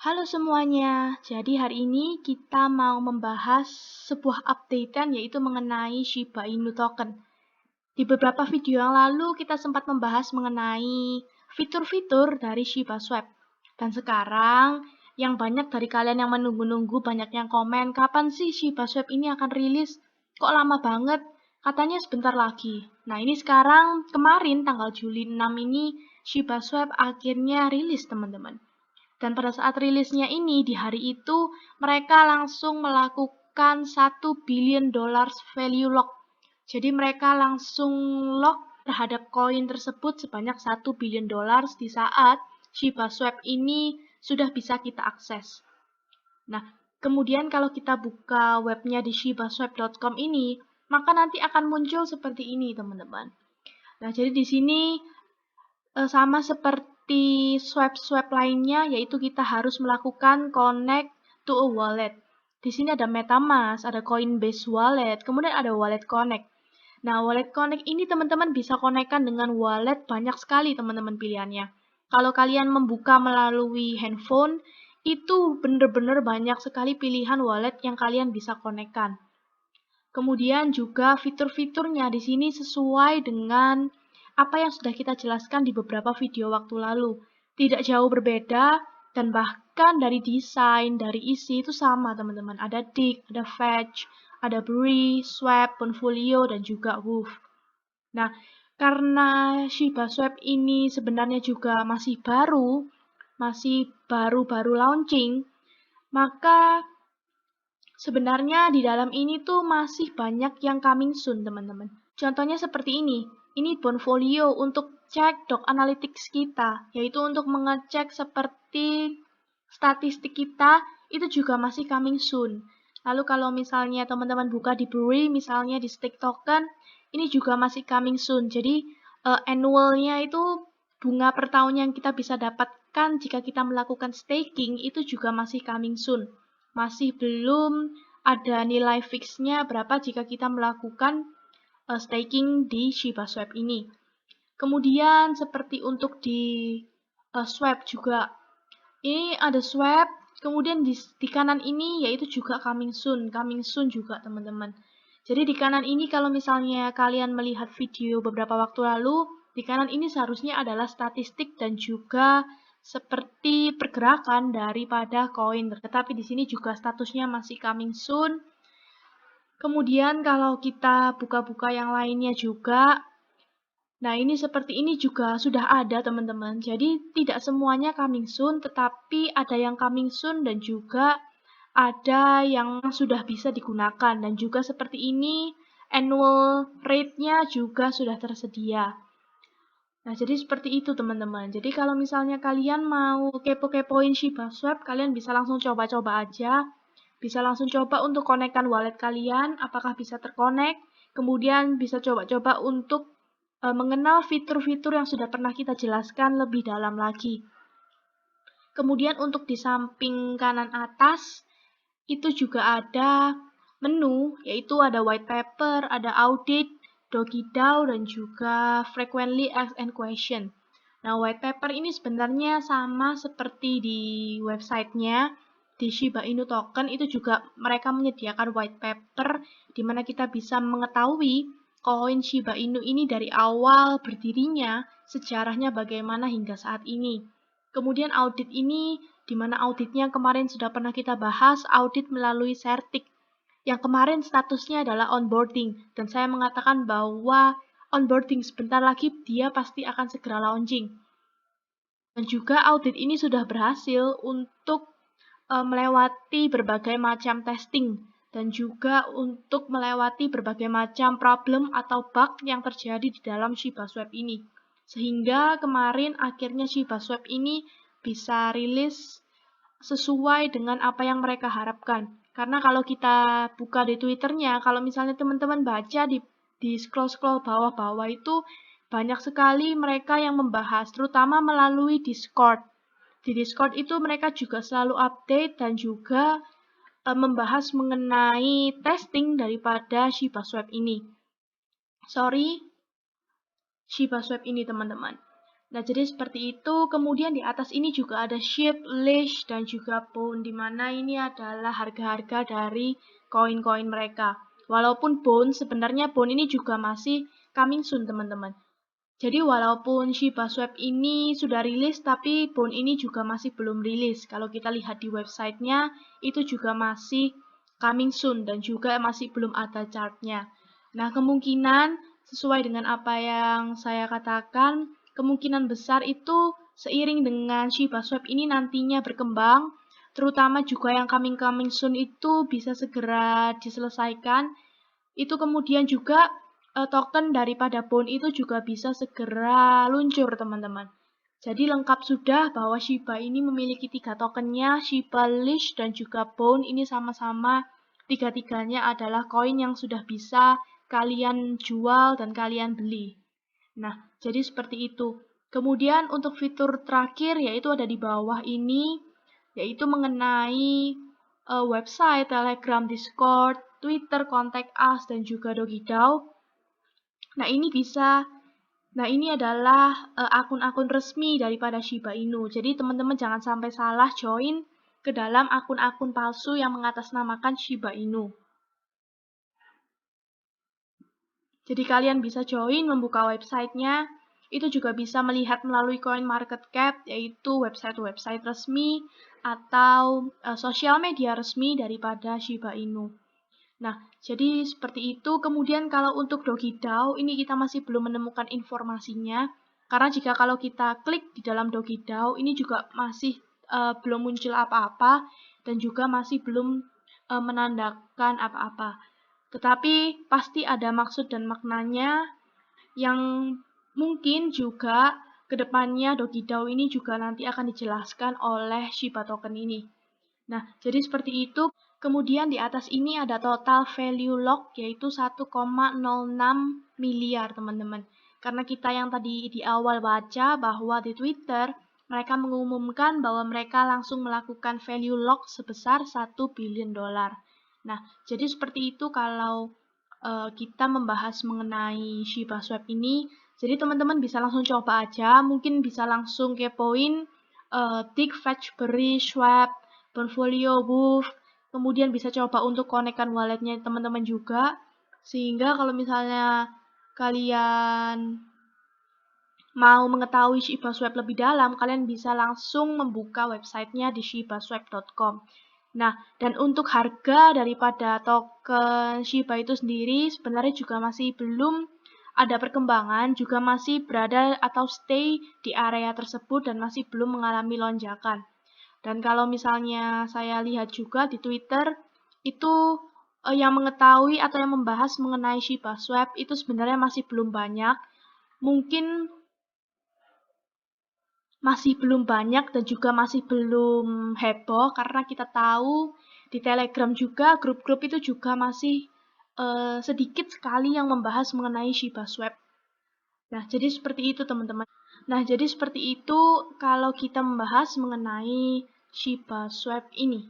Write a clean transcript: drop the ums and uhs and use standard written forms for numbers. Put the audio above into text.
Halo semuanya, jadi hari ini kita mau membahas sebuah updatean yaitu mengenai Shiba Inu token. Di beberapa video yang lalu kita sempat membahas mengenai fitur-fitur dari Shiba Swap. Dan sekarang yang banyak dari kalian yang menunggu-nunggu, banyak yang komen, kapan sih Shiba Swap ini akan rilis? Kok lama banget? Katanya sebentar lagi. Nah ini sekarang kemarin tanggal Juli 6 ini Shiba Swap akhirnya rilis teman-teman. Dan pada saat rilisnya ini, di hari itu, mereka langsung melakukan $1 billion value lock. Jadi mereka langsung lock terhadap koin tersebut sebanyak $1 billion di saat Shiba Swap ini sudah bisa kita akses. Nah, kemudian kalau kita buka webnya di shibaswap.com ini, maka nanti akan muncul seperti ini, teman-teman. Nah, jadi di sini sama seperti swap-swap lainnya, yaitu kita harus melakukan connect to a wallet. Di sini ada MetaMask, ada Coinbase Wallet, kemudian ada Wallet Connect. Nah, Wallet Connect ini teman-teman bisa konekkan dengan wallet banyak sekali teman-teman pilihannya. Kalau kalian membuka melalui handphone, itu benar-benar banyak sekali pilihan wallet yang kalian bisa konekkan. Kemudian juga fitur-fiturnya di sini sesuai dengan apa yang sudah kita jelaskan di beberapa video waktu lalu. Tidak jauh berbeda dan bahkan dari desain, dari isi itu sama teman-teman. Ada Dig, ada Fetch, ada Bree, Swap, Portfolio, dan juga Woof. Nah, karena Shiba Swap ini sebenarnya juga masih baru launching, maka sebenarnya di dalam ini tuh masih banyak yang coming soon, teman-teman. Contohnya seperti ini. Ini Portfolio untuk cek Doc Analytics kita, yaitu untuk mengecek seperti statistik kita, itu juga masih coming soon. Lalu kalau misalnya teman-teman buka di Bree, misalnya di Stake Token, ini juga masih coming soon. Jadi annualnya itu bunga per tahun yang kita bisa dapatkan jika kita melakukan staking itu juga masih coming soon. Masih belum ada nilai fixnya berapa jika kita melakukan staking di Shiba Swap ini. Kemudian seperti untuk di swap juga, ini ada swap, kemudian di kanan ini yaitu juga coming soon juga teman-teman. Jadi di kanan ini kalau misalnya kalian melihat video beberapa waktu lalu, di kanan ini seharusnya adalah statistik dan juga seperti pergerakan daripada koin. Tetapi di sini juga statusnya masih coming soon. Kemudian kalau kita buka-buka yang lainnya juga, nah ini seperti ini juga sudah ada teman-teman. Jadi tidak semuanya coming soon, tetapi ada yang coming soon dan juga ada yang sudah bisa digunakan. Dan juga seperti ini, annual rate-nya juga sudah tersedia. Nah, jadi seperti itu teman-teman. Jadi kalau misalnya kalian mau kepo-kepoin Shiba Swap, kalian bisa langsung coba-coba aja. Bisa langsung coba untuk konekkan wallet kalian, apakah bisa terkonek. Kemudian bisa coba-coba untuk mengenal fitur-fitur yang sudah pernah kita jelaskan lebih dalam lagi. Kemudian untuk di samping kanan atas, itu juga ada menu, yaitu ada white paper, ada audit, DogiDAO, dan juga frequently asked and question. Nah, white paper ini sebenarnya sama seperti di websitenya, di Shiba Inu Token, itu juga mereka menyediakan white paper, di mana kita bisa mengetahui koin Shiba Inu ini dari awal berdirinya, sejarahnya bagaimana hingga saat ini. Kemudian audit ini, di mana auditnya kemarin sudah pernah kita bahas, audit melalui Certik, yang kemarin statusnya adalah onboarding, dan saya mengatakan bahwa onboarding sebentar lagi dia pasti akan segera launching. Dan juga audit ini sudah berhasil untuk melewati berbagai macam testing, dan juga untuk melewati berbagai macam problem atau bug yang terjadi di dalam Shiba Swap ini. Sehingga kemarin akhirnya Shiba Swap ini bisa rilis sesuai dengan apa yang mereka harapkan. Karena kalau kita buka di Twitternya, kalau misalnya teman-teman baca di scroll-scroll bawah-bawah itu banyak sekali mereka yang membahas, terutama melalui Discord. Di Discord itu mereka juga selalu update dan juga membahas mengenai testing daripada Shiba Swap ini. Shiba Swap ini teman-teman. Nah, jadi seperti itu. Kemudian di atas ini juga ada ship, leash, dan juga bone, di mana ini adalah harga-harga dari koin-koin mereka. Walaupun bone, sebenarnya bone ini juga masih coming soon, teman-teman. Jadi walaupun Shiba Swap ini sudah rilis, tapi bone ini juga masih belum rilis. Kalau kita lihat di websitenya, itu juga masih coming soon dan juga masih belum ada chartnya. Nah, kemungkinan sesuai dengan apa yang saya katakan, kemungkinan besar itu seiring dengan Shiba Swap ini nantinya berkembang, terutama juga yang coming soon itu bisa segera diselesaikan. Itu kemudian juga token daripada bone itu juga bisa segera luncur, teman-teman. Jadi lengkap sudah bahwa Shiba ini memiliki 3 tokennya, Shiba, Leash, dan juga bone. Ini sama-sama tiga-tiganya adalah koin yang sudah bisa kalian jual dan kalian beli. Nah, jadi seperti itu. Kemudian untuk fitur terakhir yaitu ada di bawah ini, yaitu mengenai website, Telegram, Discord, Twitter, Contact Us, dan juga DogiDAO. Nah, ini adalah akun-akun resmi daripada Shiba Inu. Jadi teman-teman jangan sampai salah join ke dalam akun-akun palsu yang mengatasnamakan Shiba Inu. Jadi kalian bisa join, membuka websitenya, itu juga bisa melihat melalui CoinMarketCap, yaitu website-website resmi atau sosial media resmi daripada Shiba Inu. Nah, jadi seperti itu. Kemudian kalau untuk DogiDAO, ini kita masih belum menemukan informasinya. Karena jika kalau kita klik di dalam DogiDAO, ini juga masih belum muncul apa-apa dan juga masih belum menandakan apa-apa. Tetapi pasti ada maksud dan maknanya yang mungkin juga kedepannya DogiDAO ini juga nanti akan dijelaskan oleh Shiba Token ini. Nah, jadi seperti itu. Kemudian di atas ini ada total value lock yaitu 1,06 miliar, teman-teman. Karena kita yang tadi di awal baca bahwa di Twitter mereka mengumumkan bahwa mereka langsung melakukan value lock sebesar 1 billion dolar. Nah, jadi seperti itu kalau kita membahas mengenai Shiba Swap ini. Jadi teman-teman bisa langsung coba aja, mungkin bisa langsung kepoin Tick, Fetchberry, Swap, Portfolio, Wolf, kemudian bisa coba untuk konekkan walletnya teman-teman juga, sehingga kalau misalnya kalian mau mengetahui Shiba Swap lebih dalam, kalian bisa langsung membuka websitenya di shibaswap.com. Nah, dan untuk harga daripada token Shiba itu sendiri sebenarnya juga masih belum ada perkembangan, juga masih berada atau stay di area tersebut dan masih belum mengalami lonjakan. Dan kalau misalnya saya lihat juga di Twitter, itu yang mengetahui atau yang membahas mengenai Shiba Swap itu sebenarnya masih belum banyak. Mungkin masih belum banyak dan juga masih belum heboh karena kita tahu di Telegram juga grup-grup itu juga masih sedikit sekali yang membahas mengenai Shiba Swap. Nah, jadi seperti itu teman-teman. Nah, jadi seperti itu kalau kita membahas mengenai Shiba Swap ini.